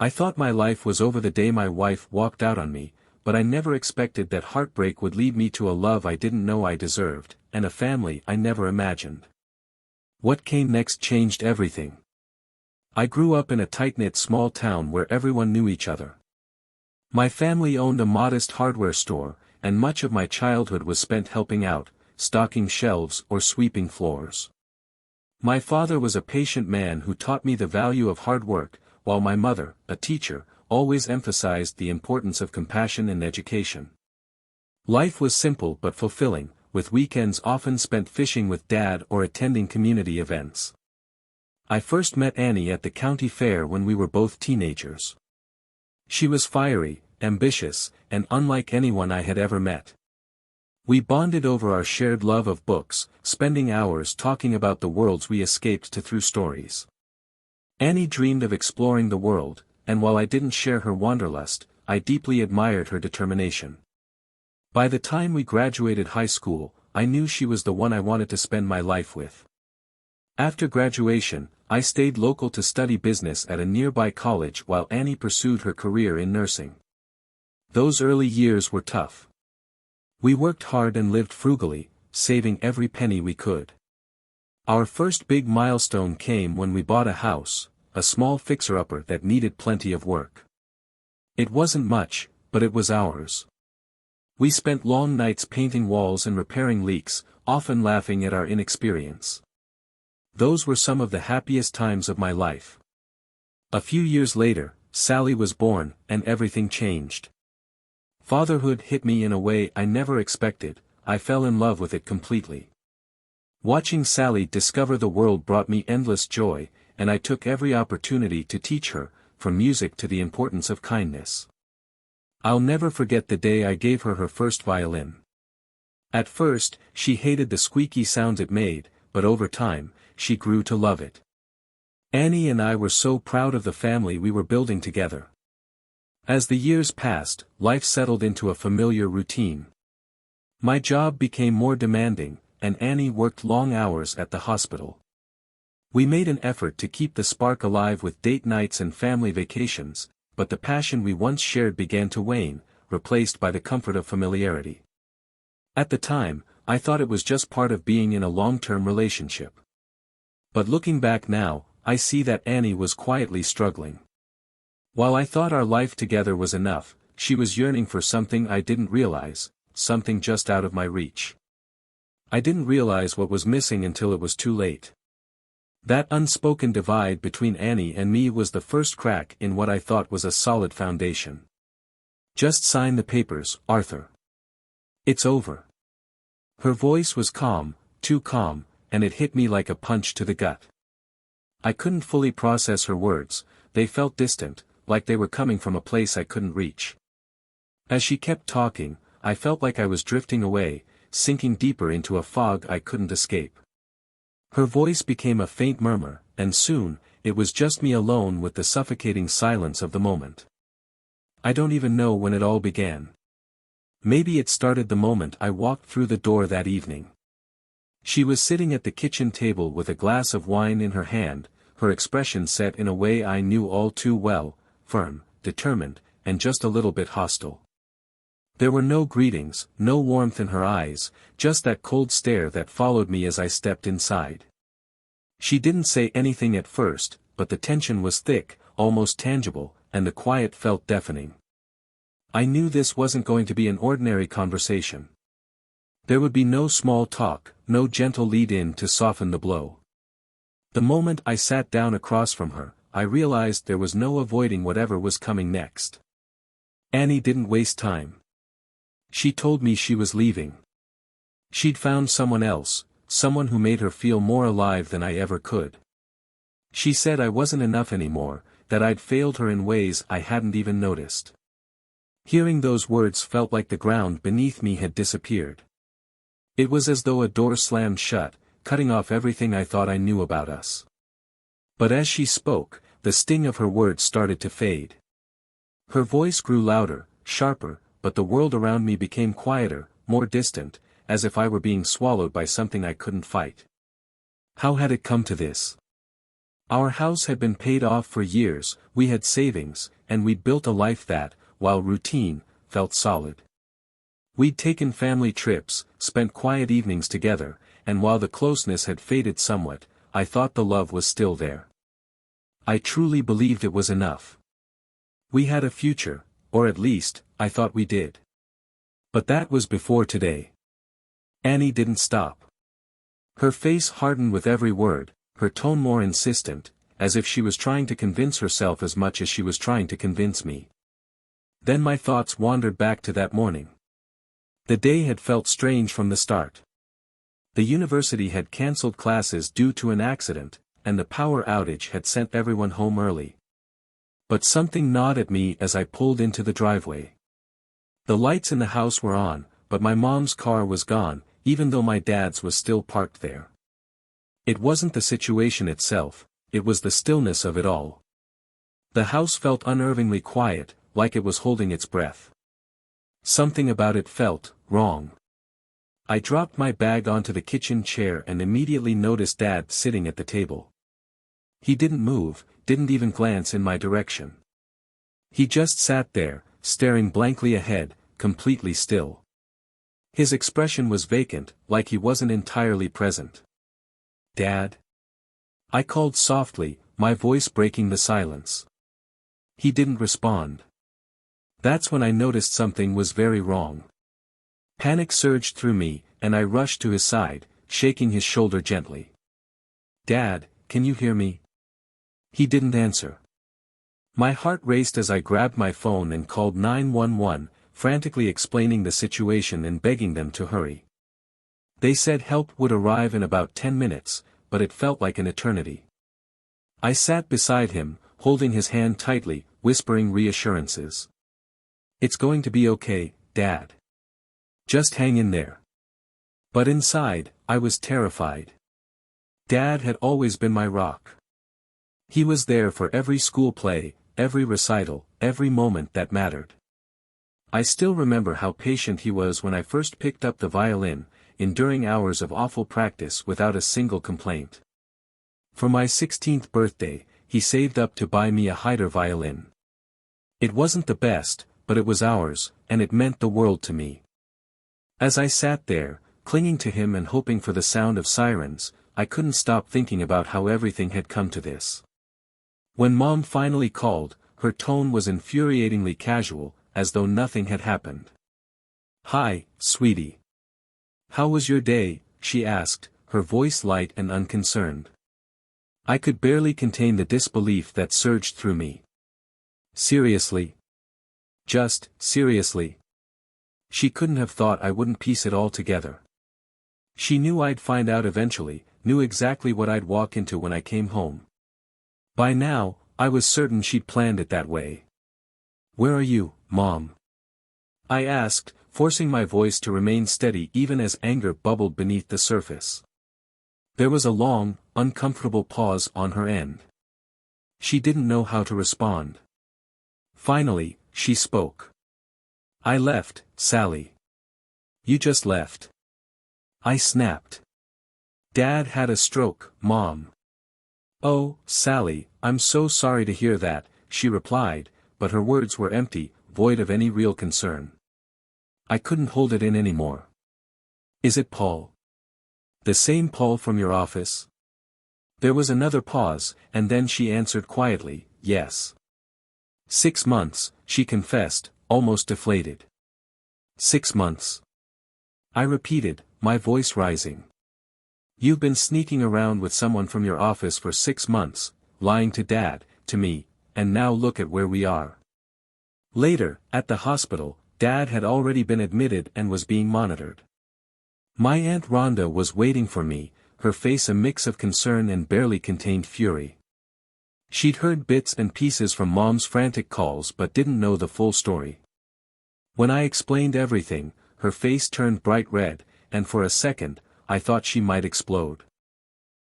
I thought my life was over the day my wife walked out on me, but I never expected that heartbreak would lead me to a love I didn't know I deserved, and a family I never imagined. What came next changed everything. I grew up in a tight-knit small town where everyone knew each other. My family owned a modest hardware store, and much of my childhood was spent helping out, stocking shelves or sweeping floors. My father was a patient man who taught me the value of hard work, while my mother, a teacher, always emphasized the importance of compassion and education. Life was simple but fulfilling, with weekends often spent fishing with Dad or attending community events. I first met Annie at the county fair when we were both teenagers. She was fiery, ambitious, and unlike anyone I had ever met. We bonded over our shared love of books, spending hours talking about the worlds we escaped to through stories. Annie dreamed of exploring the world, and while I didn't share her wanderlust, I deeply admired her determination. By the time we graduated high school, I knew she was the one I wanted to spend my life with. After graduation, I stayed local to study business at a nearby college while Annie pursued her career in nursing. Those early years were tough. We worked hard and lived frugally, saving every penny we could. Our first big milestone came when we bought a house, a small fixer-upper that needed plenty of work. It wasn't much, but it was ours. We spent long nights painting walls and repairing leaks, often laughing at our inexperience. Those were some of the happiest times of my life. A few years later, Sally was born, and everything changed. Fatherhood hit me in a way I never expected. I fell in love with it completely. Watching Sally discover the world brought me endless joy, and I took every opportunity to teach her, from music to the importance of kindness. I'll never forget the day I gave her her first violin. At first, she hated the squeaky sounds it made, but over time, she grew to love it. Annie and I were so proud of the family we were building together. As the years passed, life settled into a familiar routine. My job became more demanding, and Annie worked long hours at the hospital. We made an effort to keep the spark alive with date nights and family vacations, but the passion we once shared began to wane, replaced by the comfort of familiarity. At the time, I thought it was just part of being in a long-term relationship. But looking back now, I see that Annie was quietly struggling. While I thought our life together was enough, she was yearning for something I didn't realize, something just out of my reach. I didn't realize what was missing until it was too late. That unspoken divide between Annie and me was the first crack in what I thought was a solid foundation. "Just sign the papers, Arthur. It's over." Her voice was calm, too calm, and it hit me like a punch to the gut. I couldn't fully process her words, they felt distant, like they were coming from a place I couldn't reach. As she kept talking, I felt like I was drifting away, sinking deeper into a fog I couldn't escape. Her voice became a faint murmur, and soon, it was just me alone with the suffocating silence of the moment. I don't even know when it all began. Maybe it started the moment I walked through the door that evening. She was sitting at the kitchen table with a glass of wine in her hand, her expression set in a way I knew all too well, firm, determined, and just a little bit hostile. There were no greetings, no warmth in her eyes, just that cold stare that followed me as I stepped inside. She didn't say anything at first, but the tension was thick, almost tangible, and the quiet felt deafening. I knew this wasn't going to be an ordinary conversation. There would be no small talk, no gentle lead-in to soften the blow. The moment I sat down across from her, I realized there was no avoiding whatever was coming next. Annie didn't waste time. She told me she was leaving. She'd found someone else, someone who made her feel more alive than I ever could. She said I wasn't enough anymore, that I'd failed her in ways I hadn't even noticed. Hearing those words felt like the ground beneath me had disappeared. It was as though a door slammed shut, cutting off everything I thought I knew about us. But as she spoke, the sting of her words started to fade. Her voice grew louder, sharper, but the world around me became quieter, more distant, as if I were being swallowed by something I couldn't fight. How had it come to this? Our house had been paid off for years, we had savings, and we'd built a life that, while routine, felt solid. We'd taken family trips, spent quiet evenings together, and while the closeness had faded somewhat, I thought the love was still there. I truly believed it was enough. We had a future, or at least, I thought we did. But that was before today. Annie didn't stop. Her face hardened with every word, her tone more insistent, as if she was trying to convince herself as much as she was trying to convince me. Then my thoughts wandered back to that morning. The day had felt strange from the start. The university had cancelled classes due to an accident, and the power outage had sent everyone home early. But something gnawed at me as I pulled into the driveway. The lights in the house were on, but my mom's car was gone, even though my dad's was still parked there. It wasn't the situation itself, it was the stillness of it all. The house felt unnervingly quiet, like it was holding its breath. Something about it felt wrong. I dropped my bag onto the kitchen chair and immediately noticed Dad sitting at the table. He didn't move, didn't even glance in my direction. He just sat there, staring blankly ahead, completely still. His expression was vacant, like he wasn't entirely present. "Dad?" I called softly, my voice breaking the silence. He didn't respond. That's when I noticed something was very wrong. Panic surged through me, and I rushed to his side, shaking his shoulder gently. "Dad, can you hear me?" He didn't answer. My heart raced as I grabbed my phone and called 911, frantically explaining the situation and begging them to hurry. They said help would arrive in about 10 minutes, but it felt like an eternity. I sat beside him, holding his hand tightly, whispering reassurances. "It's going to be okay, Dad. Just hang in there." But inside, I was terrified. Dad had always been my rock. He was there for every school play, every recital, every moment that mattered. I still remember how patient he was when I first picked up the violin, enduring hours of awful practice without a single complaint. For my 16th birthday, he saved up to buy me a Haydn violin. It wasn't the best, but it was ours, and it meant the world to me. As I sat there, clinging to him and hoping for the sound of sirens, I couldn't stop thinking about how everything had come to this. When Mom finally called, her tone was infuriatingly casual, as though nothing had happened. "Hi, sweetie. How was your day?" she asked, her voice light and unconcerned. I could barely contain the disbelief that surged through me. "Seriously? Just, seriously?" She couldn't have thought I wouldn't piece it all together. She knew I'd find out eventually, knew exactly what I'd walk into when I came home. By now, I was certain she'd planned it that way. "Where are you, Mom?" I asked, forcing my voice to remain steady even as anger bubbled beneath the surface. There was a long, uncomfortable pause on her end. She didn't know how to respond. Finally, she spoke. "I left, Sally." "You just left?" I snapped. "Dad had a stroke, Mom." "Oh, Sally, I'm so sorry to hear that," she replied, but her words were empty, void of any real concern. I couldn't hold it in anymore. "Is it Paul? The same Paul from your office?" There was another pause, and then she answered quietly, "Yes." 6 months, she confessed, almost deflated. 6 months. I repeated, my voice rising. "You've been sneaking around with someone from your office for 6 months, lying to Dad, to me, and now look at where we are." Later, at the hospital, Dad had already been admitted and was being monitored. My Aunt Rhonda was waiting for me, her face a mix of concern and barely contained fury. She'd heard bits and pieces from Mom's frantic calls but didn't know the full story. When I explained everything, her face turned bright red, and for a second, I thought she might explode.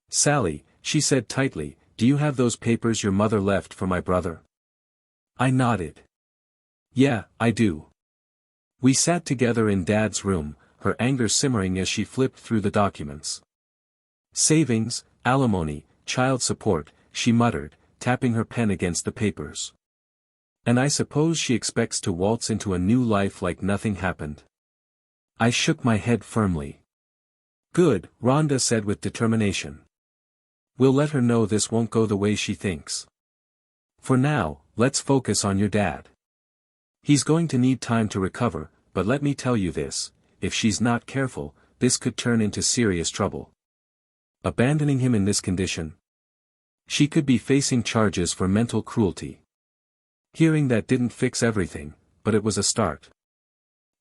"Sally," she said tightly, "do you have those papers your mother left for my brother?" I nodded. "Yeah, I do." We sat together in Dad's room, her anger simmering as she flipped through the documents. Savings, alimony, child support, she muttered, tapping her pen against the papers. And I suppose she expects to waltz into a new life like nothing happened. I shook my head firmly. Good, Rhonda said with determination. We'll let her know this won't go the way she thinks. For now, let's focus on your dad. He's going to need time to recover, but let me tell you this, if she's not careful, this could turn into serious trouble. Abandoning him in this condition? She could be facing charges for mental cruelty. Hearing that didn't fix everything, but it was a start.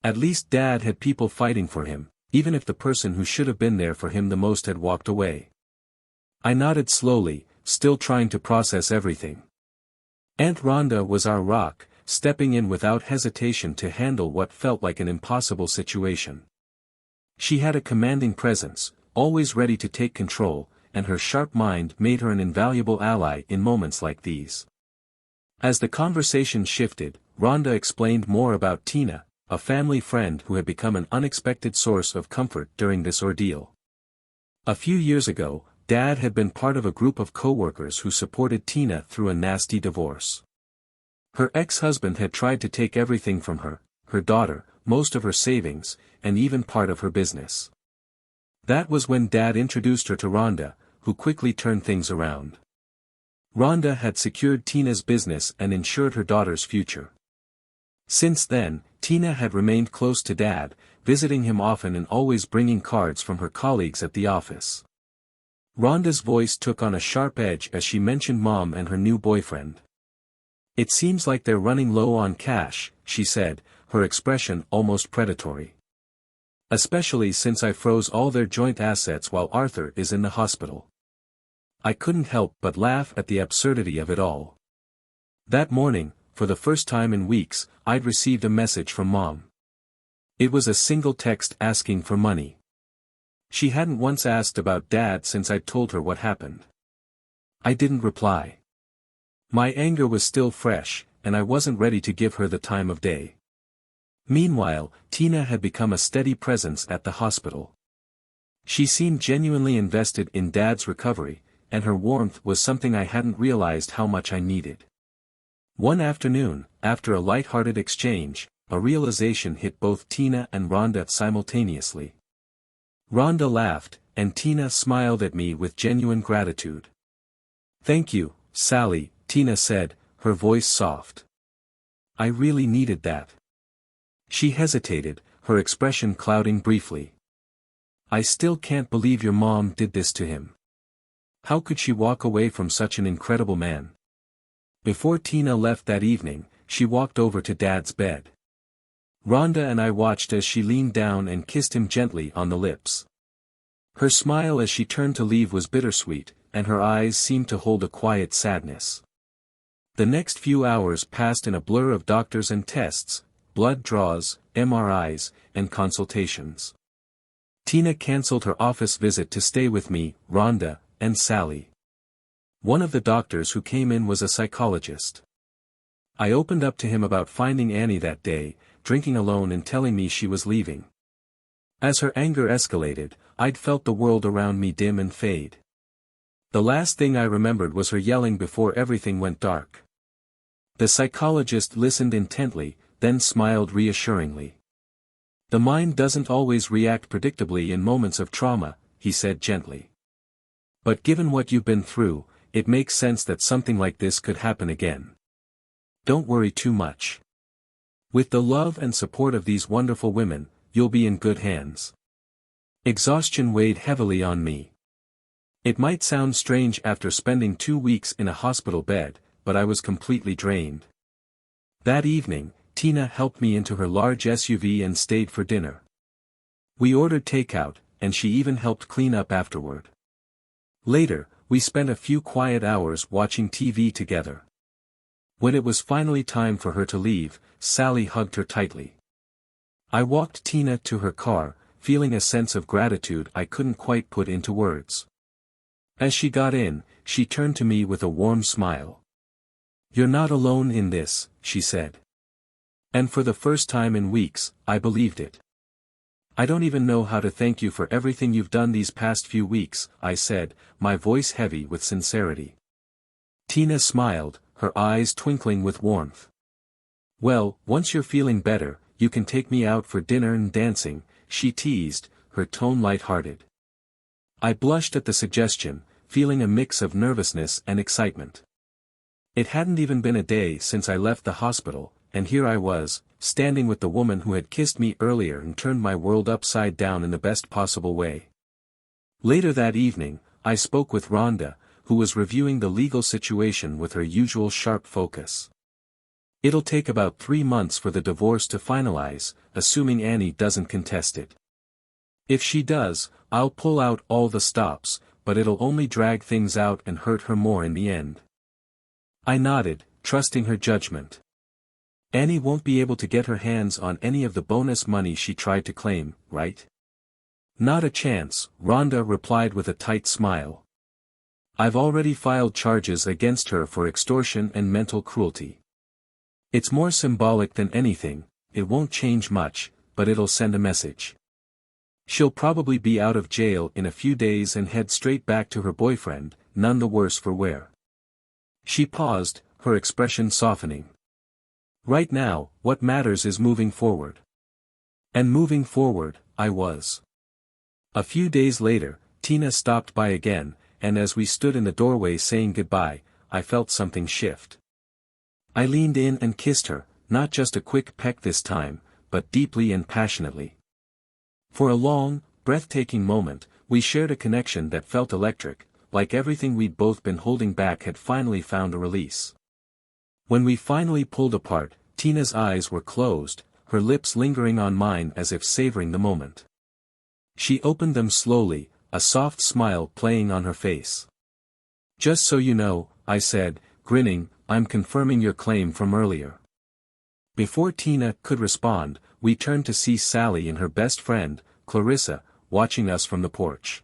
At least Dad had people fighting for him, even if the person who should have been there for him the most had walked away. I nodded slowly, still trying to process everything. Aunt Rhonda was our rock, stepping in without hesitation to handle what felt like an impossible situation. She had a commanding presence, always ready to take control, and her sharp mind made her an invaluable ally in moments like these. As the conversation shifted, Rhonda explained more about Tina, a family friend who had become an unexpected source of comfort during this ordeal. A few years ago, Dad had been part of a group of co-workers who supported Tina through a nasty divorce. Her ex-husband had tried to take everything from her, her daughter, most of her savings, and even part of her business. That was when Dad introduced her to Rhonda, who quickly turned things around. Rhonda had secured Tina's business and ensured her daughter's future. Since then, Tina had remained close to Dad, visiting him often and always bringing cards from her colleagues at the office. Rhonda's voice took on a sharp edge as she mentioned Mom and her new boyfriend. It seems like they're running low on cash, she said, her expression almost predatory. Especially since I froze all their joint assets while Arthur is in the hospital. I couldn't help but laugh at the absurdity of it all. That morning, for the first time in weeks, I'd received a message from Mom. It was a single text asking for money. She hadn't once asked about Dad since I'd told her what happened. I didn't reply. My anger was still fresh, and I wasn't ready to give her the time of day. Meanwhile, Tina had become a steady presence at the hospital. She seemed genuinely invested in Dad's recovery, and her warmth was something I hadn't realized how much I needed. One afternoon, after a light-hearted exchange, a realization hit both Tina and Rhonda simultaneously. Rhonda laughed, and Tina smiled at me with genuine gratitude. "Thank you, Sally," Tina said, her voice soft. "I really needed that." She hesitated, her expression clouding briefly. "I still can't believe your mom did this to him. How could she walk away from such an incredible man?" Before Tina left that evening, she walked over to Dad's bed. Rhonda and I watched as she leaned down and kissed him gently on the lips. Her smile as she turned to leave was bittersweet, and her eyes seemed to hold a quiet sadness. The next few hours passed in a blur of doctors and tests, blood draws, MRIs, and consultations. Tina canceled her office visit to stay with me, Rhonda, and Sally. One of the doctors who came in was a psychologist. I opened up to him about finding Annie that day, drinking alone and telling me she was leaving. As her anger escalated, I'd felt the world around me dim and fade. The last thing I remembered was her yelling before everything went dark. The psychologist listened intently, then smiled reassuringly. "The mind doesn't always react predictably in moments of trauma," he said gently. "But given what you've been through, it makes sense that something like this could happen again. Don't worry too much. With the love and support of these wonderful women, you'll be in good hands." Exhaustion weighed heavily on me. It might sound strange after spending 2 weeks in a hospital bed, but I was completely drained. That evening, Tina helped me into her large SUV and stayed for dinner. We ordered takeout, and she even helped clean up afterward. Later, we spent a few quiet hours watching TV together. When it was finally time for her to leave, Sally hugged her tightly. I walked Tina to her car, feeling a sense of gratitude I couldn't quite put into words. As she got in, she turned to me with a warm smile. "You're not alone in this," she said. And for the first time in weeks, I believed it. "I don't even know how to thank you for everything you've done these past few weeks," I said, my voice heavy with sincerity. Tina smiled, her eyes twinkling with warmth. Well, once you're feeling better, you can take me out for dinner and dancing, she teased, her tone light-hearted. I blushed at the suggestion, feeling a mix of nervousness and excitement. It hadn't even been a day since I left the hospital, and here I was, standing with the woman who had kissed me earlier and turned my world upside down in the best possible way. Later that evening, I spoke with Rhonda, who was reviewing the legal situation with her usual sharp focus. It'll take about 3 months for the divorce to finalize, assuming Annie doesn't contest it. If she does, I'll pull out all the stops, but it'll only drag things out and hurt her more in the end. I nodded, trusting her judgment. Annie won't be able to get her hands on any of the bonus money she tried to claim, right? Not a chance, Rhonda replied with a tight smile. I've already filed charges against her for extortion and mental cruelty. It's more symbolic than anything, it won't change much, but it'll send a message. She'll probably be out of jail in a few days and head straight back to her boyfriend, none the worse for wear. She paused, her expression softening. Right now, what matters is moving forward. And moving forward, I was. A few days later, Tina stopped by again, and as we stood in the doorway saying goodbye, I felt something shift. I leaned in and kissed her, not just a quick peck this time, but deeply and passionately. For a long, breathtaking moment, we shared a connection that felt electric, like everything we'd both been holding back had finally found a release. When we finally pulled apart, Tina's eyes were closed, her lips lingering on mine as if savoring the moment. She opened them slowly, a soft smile playing on her face. Just so you know, I said, grinning, I'm confirming your claim from earlier. Before Tina could respond, we turned to see Sally and her best friend, Clarissa, watching us from the porch.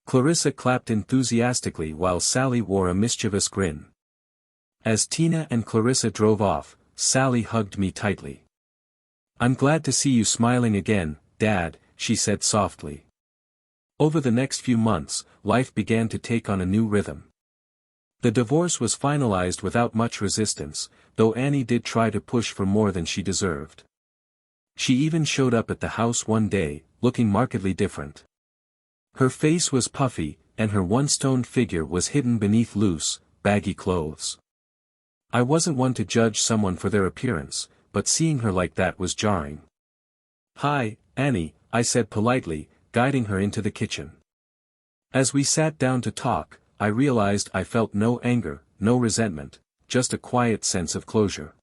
Clarissa clapped enthusiastically while Sally wore a mischievous grin. As Tina and Clarissa drove off, Sally hugged me tightly. I'm glad to see you smiling again, Dad, she said softly. Over the next few months, life began to take on a new rhythm. The divorce was finalized without much resistance, though Annie did try to push for more than she deserved. She even showed up at the house one day, looking markedly different. Her face was puffy, and her once-toned figure was hidden beneath loose, baggy clothes. I wasn't one to judge someone for their appearance, but seeing her like that was jarring. Hi, Annie, I said politely, guiding her into the kitchen. As we sat down to talk, I realized I felt no anger, no resentment, just a quiet sense of closure.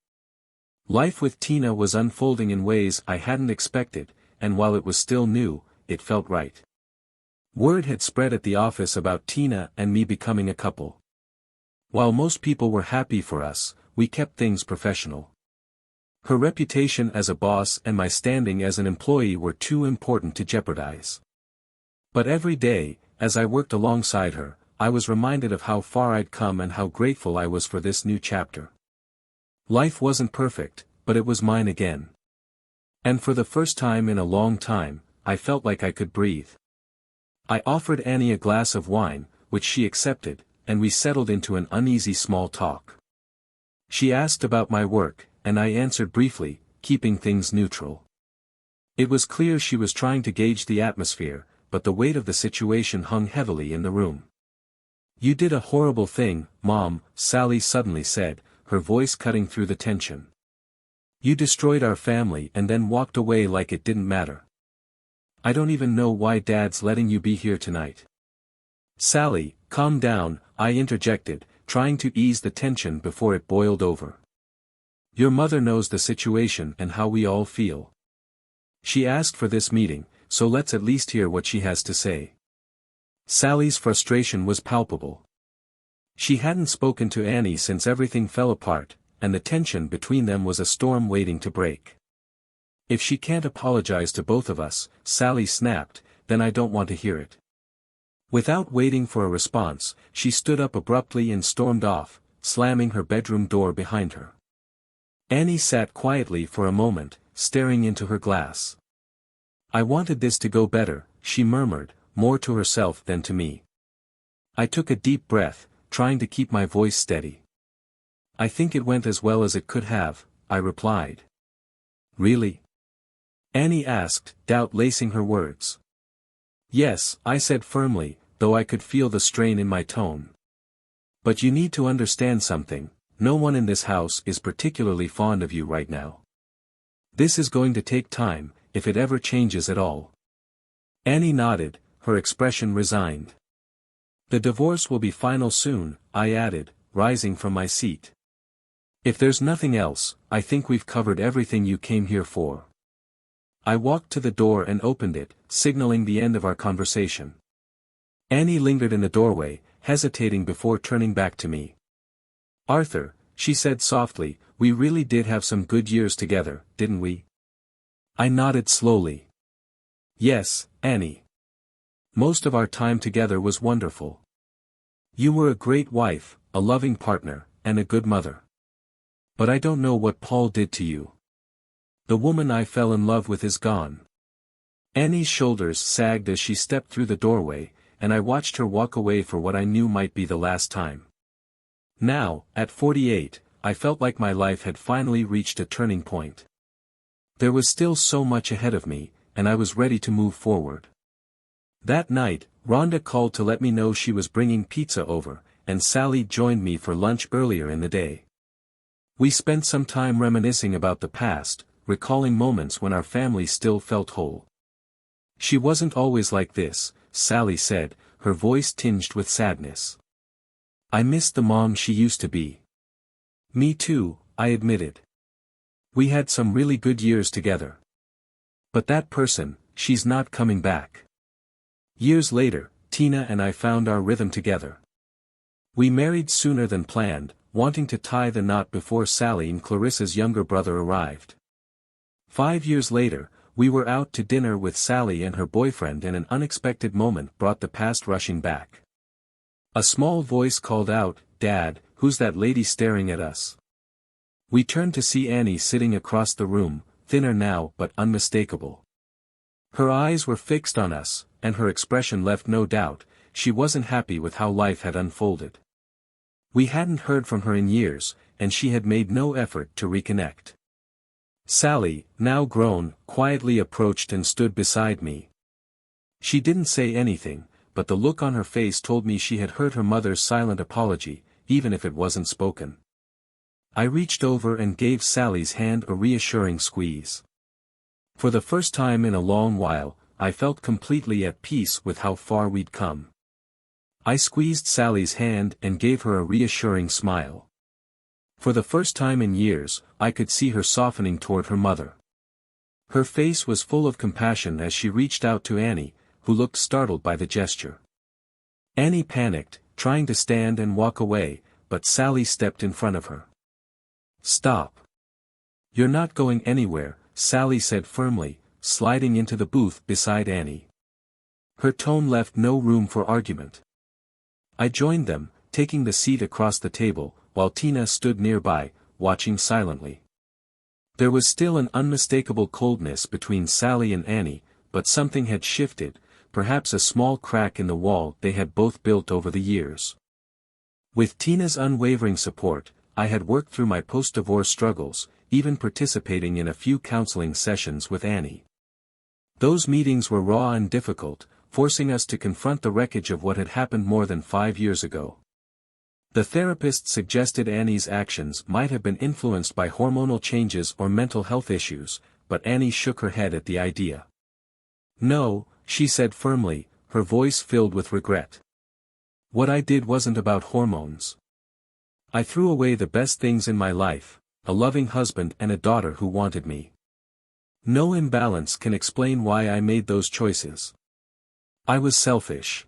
Life with Tina was unfolding in ways I hadn't expected, and while it was still new, it felt right. Word had spread at the office about Tina and me becoming a couple. While most people were happy for us, we kept things professional. Her reputation as a boss and my standing as an employee were too important to jeopardize. But every day, as I worked alongside her, I was reminded of how far I'd come and how grateful I was for this new chapter. Life wasn't perfect, but it was mine again. And for the first time in a long time, I felt like I could breathe. I offered Annie a glass of wine, which she accepted, and we settled into an uneasy small talk. She asked about my work, and I answered briefly, keeping things neutral. It was clear she was trying to gauge the atmosphere, but the weight of the situation hung heavily in the room. You did a horrible thing, Mom, Sally suddenly said, her voice cutting through the tension. You destroyed our family and then walked away like it didn't matter. I don't even know why Dad's letting you be here tonight. Sally, calm down, I interjected, trying to ease the tension before it boiled over. Your mother knows the situation and how we all feel. She asked for this meeting, so let's at least hear what she has to say. Sally's frustration was palpable. She hadn't spoken to Annie since everything fell apart, and the tension between them was a storm waiting to break. If she can't apologize to both of us, Sally snapped, then I don't want to hear it. Without waiting for a response, she stood up abruptly and stormed off, slamming her bedroom door behind her. Annie sat quietly for a moment, staring into her glass. I wanted this to go better, she murmured, more to herself than to me. I took a deep breath, trying to keep my voice steady. "I think it went as well as it could have," I replied. "Really?" Annie asked, doubt lacing her words. "Yes," I said firmly, though I could feel the strain in my tone. "But you need to understand something, no one in this house is particularly fond of you right now. This is going to take time, if it ever changes at all." Annie nodded, her expression resigned. "The divorce will be final soon," I added, rising from my seat. "If there's nothing else, I think we've covered everything you came here for." I walked to the door and opened it, signaling the end of our conversation. Annie lingered in the doorway, hesitating before turning back to me. "Arthur," she said softly, "we really did have some good years together, didn't we?" I nodded slowly. "Yes, Annie. Most of our time together was wonderful. You were a great wife, a loving partner, and a good mother. But I don't know what Paul did to you. The woman I fell in love with is gone." Annie's shoulders sagged as she stepped through the doorway, and I watched her walk away for what I knew might be the last time. Now, at 48, I felt like my life had finally reached a turning point. There was still so much ahead of me, and I was ready to move forward. That night, Rhonda called to let me know she was bringing pizza over, and Sally joined me for lunch earlier in the day. We spent some time reminiscing about the past, recalling moments when our family still felt whole. "She wasn't always like this," Sally said, her voice tinged with sadness. "I miss the mom she used to be." "Me too," I admitted. "We had some really good years together. But that person, she's not coming back." Years later, Tina and I found our rhythm together. We married sooner than planned, wanting to tie the knot before Sally and Clarissa's younger brother arrived. 5 years later, we were out to dinner with Sally and her boyfriend, and an unexpected moment brought the past rushing back. A small voice called out, "Dad, who's that lady staring at us?" We turned to see Annie sitting across the room, thinner now but unmistakable. Her eyes were fixed on us, and her expression left no doubt, she wasn't happy with how life had unfolded. We hadn't heard from her in years, and she had made no effort to reconnect. Sally, now grown, quietly approached and stood beside me. She didn't say anything, but the look on her face told me she had heard her mother's silent apology, even if it wasn't spoken. I reached over and gave Sally's hand a reassuring squeeze. For the first time in a long while, I felt completely at peace with how far we'd come. I squeezed Sally's hand and gave her a reassuring smile. For the first time in years, I could see her softening toward her mother. Her face was full of compassion as she reached out to Annie, who looked startled by the gesture. Annie panicked, trying to stand and walk away, but Sally stepped in front of her. "Stop. You're not going anywhere," Sally said firmly, sliding into the booth beside Annie. Her tone left no room for argument. I joined them, taking the seat across the table, while Tina stood nearby, watching silently. There was still an unmistakable coldness between Sally and Annie, but something had shifted, perhaps a small crack in the wall they had both built over the years. With Tina's unwavering support, I had worked through my post-divorce struggles, even participating in a few counseling sessions with Annie. Those meetings were raw and difficult, forcing us to confront the wreckage of what had happened more than 5 years ago. The therapist suggested Annie's actions might have been influenced by hormonal changes or mental health issues, but Annie shook her head at the idea. "No," she said firmly, her voice filled with regret. "What I did wasn't about hormones. I threw away the best things in my life, a loving husband and a daughter who wanted me. No imbalance can explain why I made those choices. I was selfish.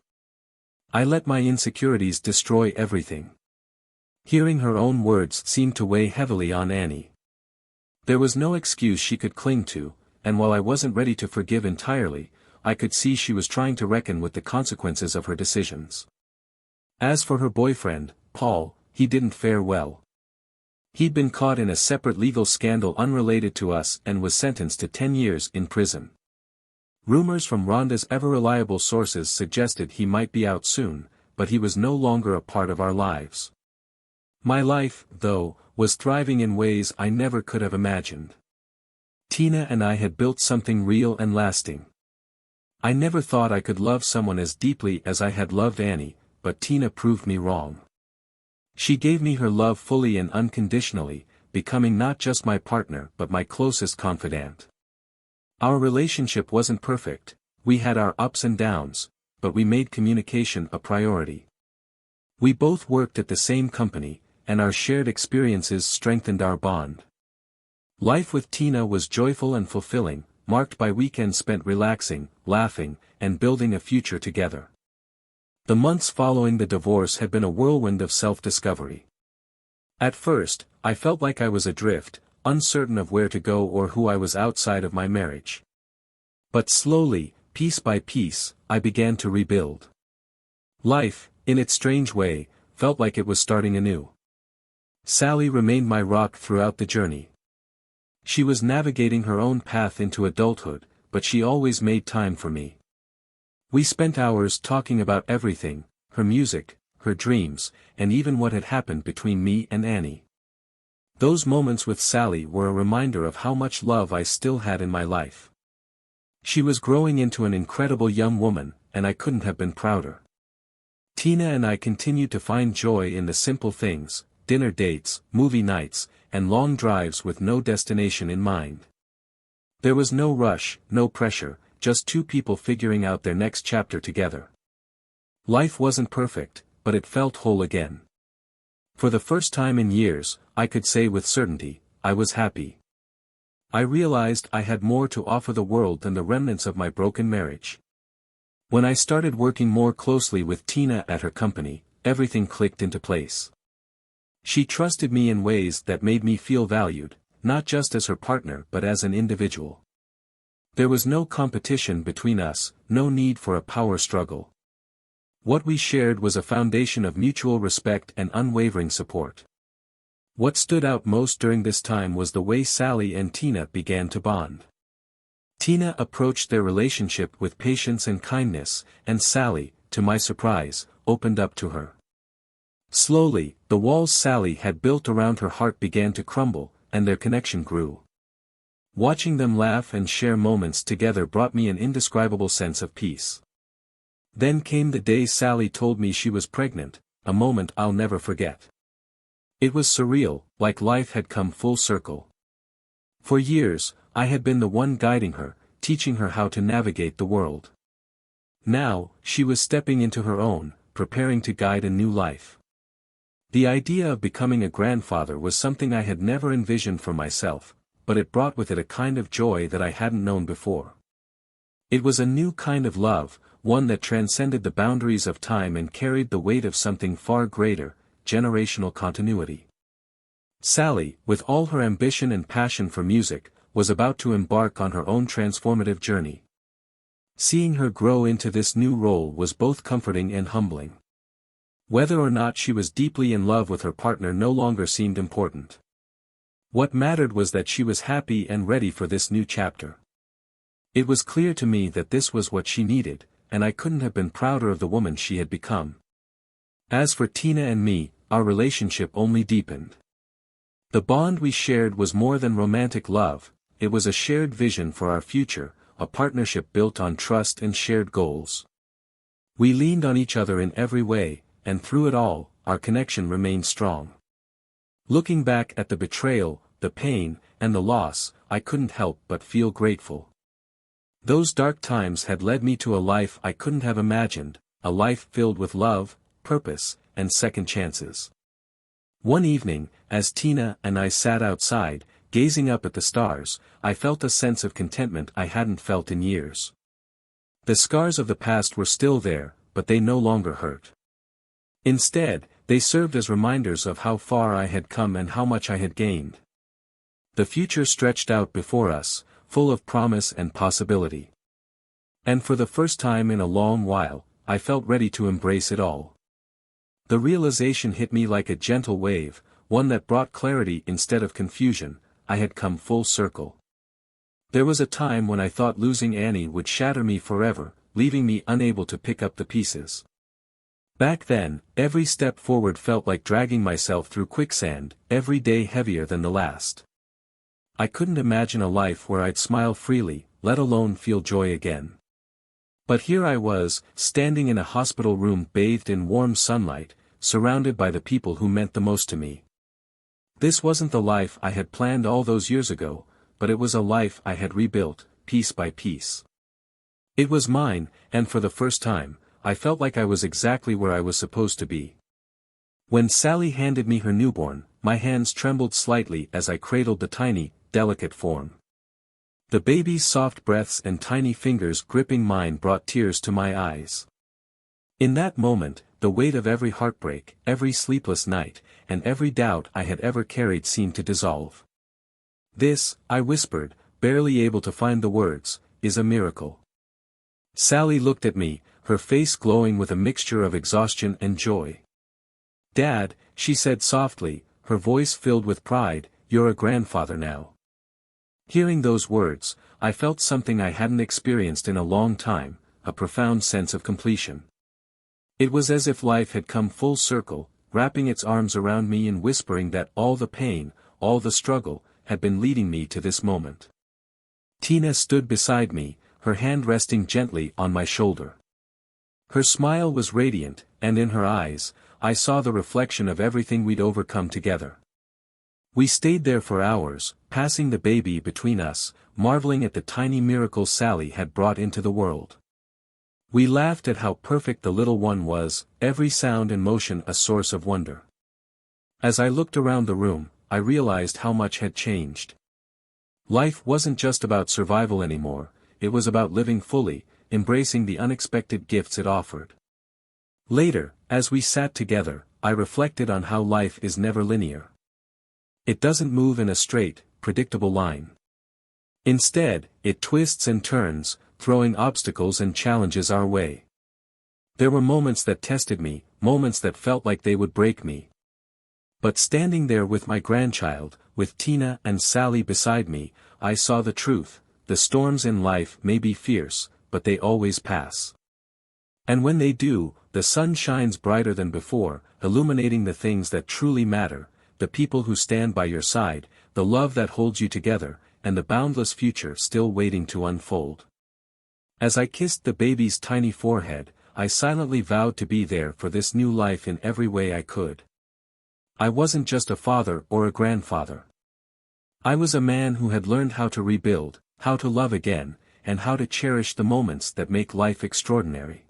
I let my insecurities destroy everything." Hearing her own words seemed to weigh heavily on Annie. There was no excuse she could cling to, and while I wasn't ready to forgive entirely, I could see she was trying to reckon with the consequences of her decisions. As for her boyfriend, Paul, he didn't fare well. He'd been caught in a separate legal scandal unrelated to us and was sentenced to 10 years in prison. Rumors from Rhonda's ever-reliable sources suggested he might be out soon, but he was no longer a part of our lives. My life, though, was thriving in ways I never could have imagined. Tina and I had built something real and lasting. I never thought I could love someone as deeply as I had loved Annie, but Tina proved me wrong. She gave me her love fully and unconditionally, becoming not just my partner but my closest confidant. Our relationship wasn't perfect, we had our ups and downs, but we made communication a priority. We both worked at the same company, and our shared experiences strengthened our bond. Life with Tina was joyful and fulfilling, marked by weekends spent relaxing, laughing, and building a future together. The months following the divorce had been a whirlwind of self-discovery. At first, I felt like I was adrift, uncertain of where to go or who I was outside of my marriage. But slowly, piece by piece, I began to rebuild. Life, in its strange way, felt like it was starting anew. Sally remained my rock throughout the journey. She was navigating her own path into adulthood, but she always made time for me. We spent hours talking about everything, her music, her dreams, and even what had happened between me and Annie. Those moments with Sally were a reminder of how much love I still had in my life. She was growing into an incredible young woman, and I couldn't have been prouder. Tina and I continued to find joy in the simple things, dinner dates, movie nights, and long drives with no destination in mind. There was no rush, no pressure, just two people figuring out their next chapter together. Life wasn't perfect, but it felt whole again. For the first time in years, I could say with certainty, I was happy. I realized I had more to offer the world than the remnants of my broken marriage. When I started working more closely with Tina at her company, everything clicked into place. She trusted me in ways that made me feel valued, not just as her partner but as an individual. There was no competition between us, no need for a power struggle. What we shared was a foundation of mutual respect and unwavering support. What stood out most during this time was the way Sally and Tina began to bond. Tina approached their relationship with patience and kindness, and Sally, to my surprise, opened up to her. Slowly, the walls Sally had built around her heart began to crumble, and their connection grew. Watching them laugh and share moments together brought me an indescribable sense of peace. Then came the day Sally told me she was pregnant, a moment I'll never forget. It was surreal, like life had come full circle. For years, I had been the one guiding her, teaching her how to navigate the world. Now, she was stepping into her own, preparing to guide a new life. The idea of becoming a grandfather was something I had never envisioned for myself, but it brought with it a kind of joy that I hadn't known before. It was a new kind of love, one that transcended the boundaries of time and carried the weight of something far greater, generational continuity. Sally, with all her ambition and passion for music, was about to embark on her own transformative journey. Seeing her grow into this new role was both comforting and humbling. Whether or not she was deeply in love with her partner no longer seemed important. What mattered was that she was happy and ready for this new chapter. It was clear to me that this was what she needed, and I couldn't have been prouder of the woman she had become. As for Tina and me, our relationship only deepened. The bond we shared was more than romantic love, it was a shared vision for our future, a partnership built on trust and shared goals. We leaned on each other in every way, and through it all, our connection remained strong. Looking back at the betrayal, the pain, and the loss, I couldn't help but feel grateful. Those dark times had led me to a life I couldn't have imagined, a life filled with love, purpose, and second chances. One evening, as Tina and I sat outside, gazing up at the stars, I felt a sense of contentment I hadn't felt in years. The scars of the past were still there, but they no longer hurt. Instead, they served as reminders of how far I had come and how much I had gained. The future stretched out before us, full of promise and possibility. And for the first time in a long while, I felt ready to embrace it all. The realization hit me like a gentle wave, one that brought clarity instead of confusion. I had come full circle. There was a time when I thought losing Annie would shatter me forever, leaving me unable to pick up the pieces. Back then, every step forward felt like dragging myself through quicksand, every day heavier than the last. I couldn't imagine a life where I'd smile freely, let alone feel joy again. But here I was, standing in a hospital room bathed in warm sunlight, surrounded by the people who meant the most to me. This wasn't the life I had planned all those years ago, but it was a life I had rebuilt, piece by piece. It was mine, and for the first time, I felt like I was exactly where I was supposed to be. When Sally handed me her newborn, my hands trembled slightly as I cradled the tiny, delicate form. The baby's soft breaths and tiny fingers gripping mine brought tears to my eyes. In that moment, the weight of every heartbreak, every sleepless night, and every doubt I had ever carried seemed to dissolve. This, I whispered, barely able to find the words, is a miracle. Sally looked at me, her face glowing with a mixture of exhaustion and joy. "Dad," she said softly, her voice filled with pride, "you're a grandfather now." Hearing those words, I felt something I hadn't experienced in a long time, a profound sense of completion. It was as if life had come full circle, wrapping its arms around me and whispering that all the pain, all the struggle, had been leading me to this moment. Tina stood beside me, her hand resting gently on my shoulder. Her smile was radiant, and in her eyes, I saw the reflection of everything we'd overcome together. We stayed there for hours, passing the baby between us, marveling at the tiny miracle Sally had brought into the world. We laughed at how perfect the little one was, every sound and motion a source of wonder. As I looked around the room, I realized how much had changed. Life wasn't just about survival anymore, it was about living fully, embracing the unexpected gifts it offered. Later, as we sat together, I reflected on how life is never linear. It doesn't move in a straight, predictable line. Instead, it twists and turns, throwing obstacles and challenges our way. There were moments that tested me, moments that felt like they would break me. But standing there with my grandchild, with Tina and Sally beside me, I saw the truth: the storms in life may be fierce, but they always pass. And when they do, the sun shines brighter than before, illuminating the things that truly matter, the people who stand by your side, the love that holds you together, and the boundless future still waiting to unfold. As I kissed the baby's tiny forehead, I silently vowed to be there for this new life in every way I could. I wasn't just a father or a grandfather. I was a man who had learned how to rebuild, how to love again, and how to cherish the moments that make life extraordinary.